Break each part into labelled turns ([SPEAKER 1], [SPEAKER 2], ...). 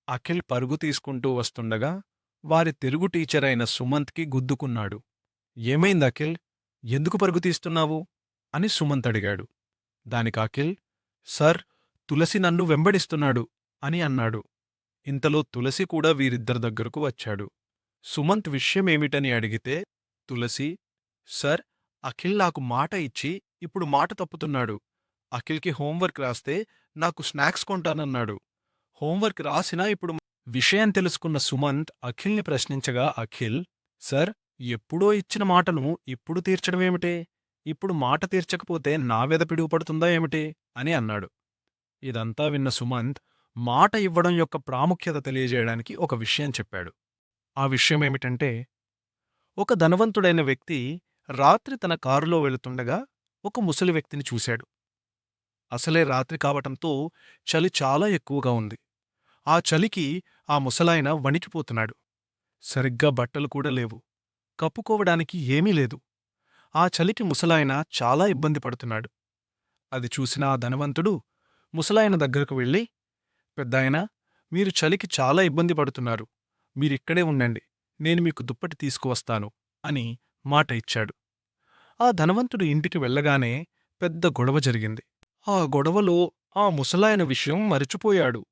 [SPEAKER 1] అఖిల్ పరుగు తీసుకుంటూ వస్తుండగా వారి తెలుగు టీచరైన సుమంత్కి గుద్దుకున్నాడు. ఏమైంది అఖిల్? ఎందుకు పరుగు తీస్తున్నావు? అని సుమంత్ అడిగాడు. దానికి అఖిల్, సర్, తులసి నన్ను వెంబడిస్తున్నాడు అని అన్నాడు. ఇంతలో తులసి కూడా వీరిద్దరి దగ్గరకు వచ్చాడు. సుమంత్ విషయమేమిటని అడిగితే తులసి, సర్, అఖిల్ నాకు మాట ఇచ్చి ఇప్పుడు మాట తప్పుతున్నాడు. అఖిల్కి హోంవర్క్ రాస్తే నాకు స్నాక్స్ కొంటానన్నాడు. హోంవర్క్ రాసినా ఇప్పుడు విషయం తెలుసుకున్న సుమంత్ అఖిల్ని ప్రశ్నించగా అఖిల్, సర్, ఎప్పుడో ఇచ్చిన మాటను ఇప్పుడు తీర్చడమేమిటే? ఇప్పుడు మాట తీర్చకపోతే నా వెద పిడుగుపడుతుందా ఏమిటి? అని అన్నాడు. ఇదంతా విన్న సుమంత్ మాట ఇవ్వడం యొక్క ప్రాముఖ్యత తెలియజేయడానికి ఒక విషయం చెప్పాడు. ఆ విషయమేమిటంటే, ఒక ధనవంతుడైన వ్యక్తి రాత్రి తన కారులో వెళుతుండగా ఒక ముసలి వ్యక్తిని చూశాడు. అసలే రాత్రి కావటంతో చలి చాలా ఎక్కువగా ఉంది. ఆ చలికి ఆ ముసలాయన వణికిపోతున్నాడు. సరిగ్గా బట్టలు కూడా లేవు. కప్పుకోవడానికి ఏమీ లేదు. ఆ చలికి ముసలాయన చాలా ఇబ్బంది పడుతున్నాడు. అది చూసిన ఆ ధనవంతుడు ముసలాయన దగ్గరకు వెళ్ళి, పెద్దాయనా, మీరు చలికి చాలా ఇబ్బంది పడుతున్నారు. మీరిక్కడే ఉండండి, నేను మీకు దుప్పటి తీసుకువస్తాను అని మాట ఇచ్చాడు. ఆ ధనవంతుడు ఇంటికి వెళ్ళగానే పెద్ద గొడవ జరిగింది. ఆ గొడవలో ఆ ముసలాయన విషయం మరిచిపోయాడు.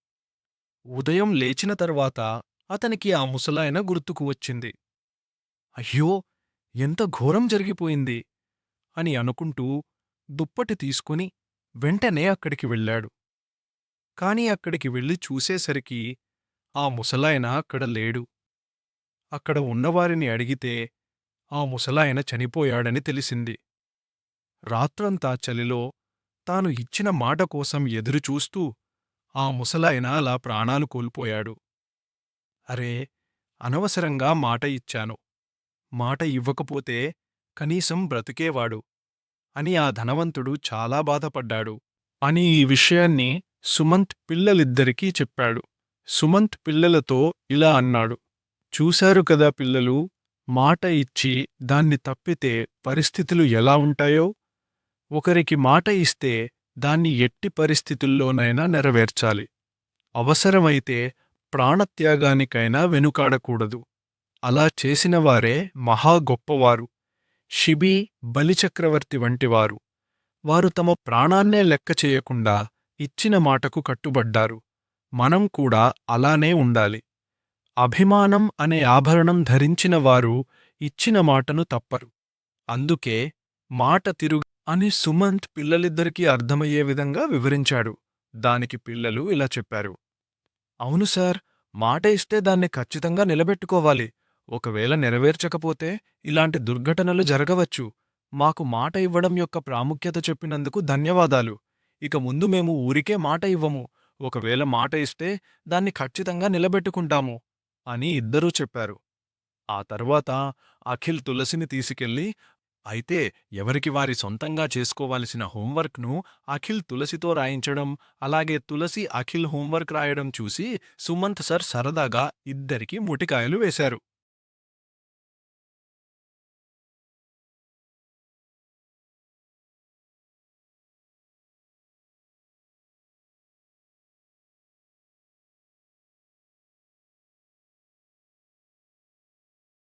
[SPEAKER 1] ఉదయం లేచిన తర్వాత అతనికి ఆ ముసలాయన గుర్తుకు వచ్చింది. అయ్యో, ఎంత ఘోరం జరిగిపోయింది అని అనుకుంటూ దుప్పటి తీసుకుని వెంటనే అక్కడికి వెళ్ళాడు. కాని అక్కడికి వెళ్ళి చూసేసరికి ఆ ముసలాయన అక్కడ లేడు. అక్కడ ఉన్నవారిని అడిగితే ఆ ముసలాయన చనిపోయాడని తెలిసింది. రాత్రంతా చలిలో తాను ఇచ్చిన మాట కోసం ఎదురుచూస్తూ ఆ ముసలాయన అలా ప్రాణాలు కోల్పోయాడు. అరే, అనవసరంగా మాట ఇచ్చాను. మాట ఇవ్వకపోతే కనీసం బ్రతికేవాడు అని ఆ ధనవంతుడు చాలా బాధపడ్డాడు అని ఈ విషయాన్ని సుమంత్ పిల్లలిద్దరికీ చెప్పాడు. సుమంత్ పిల్లలతో ఇలా అన్నాడు. చూశారు కదా పిల్లలు, మాట ఇచ్చి దాన్ని తప్పితే పరిస్థితులు ఎలా ఉంటాయో? ఒకరికి మాట ఇస్తే దాన్ని ఎట్టి పరిస్థితుల్లోనైనా నెరవేర్చాలి. అవసరమైతే ప్రాణత్యాగానికైనా వెనుకాడకూడదు. అలా చేసినవారే మహా గొప్పవారు. షిబి, బలిచక్రవర్తి వంటివారు. వారు తమ ప్రాణాన్నే లెక్క చేయకుండా ఇచ్చిన మాటకు కట్టుబడ్డారు. మనం కూడా అలానే ఉండాలి. అభిమానం అనే ఆభరణం ధరించినవారు ఇచ్చిన మాటను తప్పరు. అందుకే మాట తిరుగు అని సుమంత్ పిల్లలిద్దరికీ అర్థమయ్యే విధంగా వివరించాడు. దానికి పిల్లలు ఇలా చెప్పారు. అవును సార్, మాట ఇస్తే దాన్ని ఖచ్చితంగా నిలబెట్టుకోవాలి. ఒకవేళ నెరవేర్చకపోతే ఇలాంటి దుర్ఘటనలు జరగవచ్చు. మాకు మాట ఇవ్వడం యొక్క ప్రాముఖ్యత చెప్పినందుకు ధన్యవాదాలు. ఇక ముందు మేము ఊరికే మాట ఇవ్వము. ఒకవేళ మాట ఇస్తే దాన్ని ఖచ్చితంగా నిలబెట్టుకుంటాము అని ఇద్దరూ చెప్పారు. ఆ తర్వాత అఖిల్ తులసిని తీసుకెళ్ళి, అయితే ఎవరికి వారి సొంతంగా చేసుకోవాల్సిన హోంవర్క్ను అఖిల్ తులసితో రాయించడం, అలాగే తులసి అఖిల్ హోంవర్క్ రాయడం చూసి సుమంత్ సర్ సరదాగా ఇద్దరికీ ముటికాయలు వేశారు.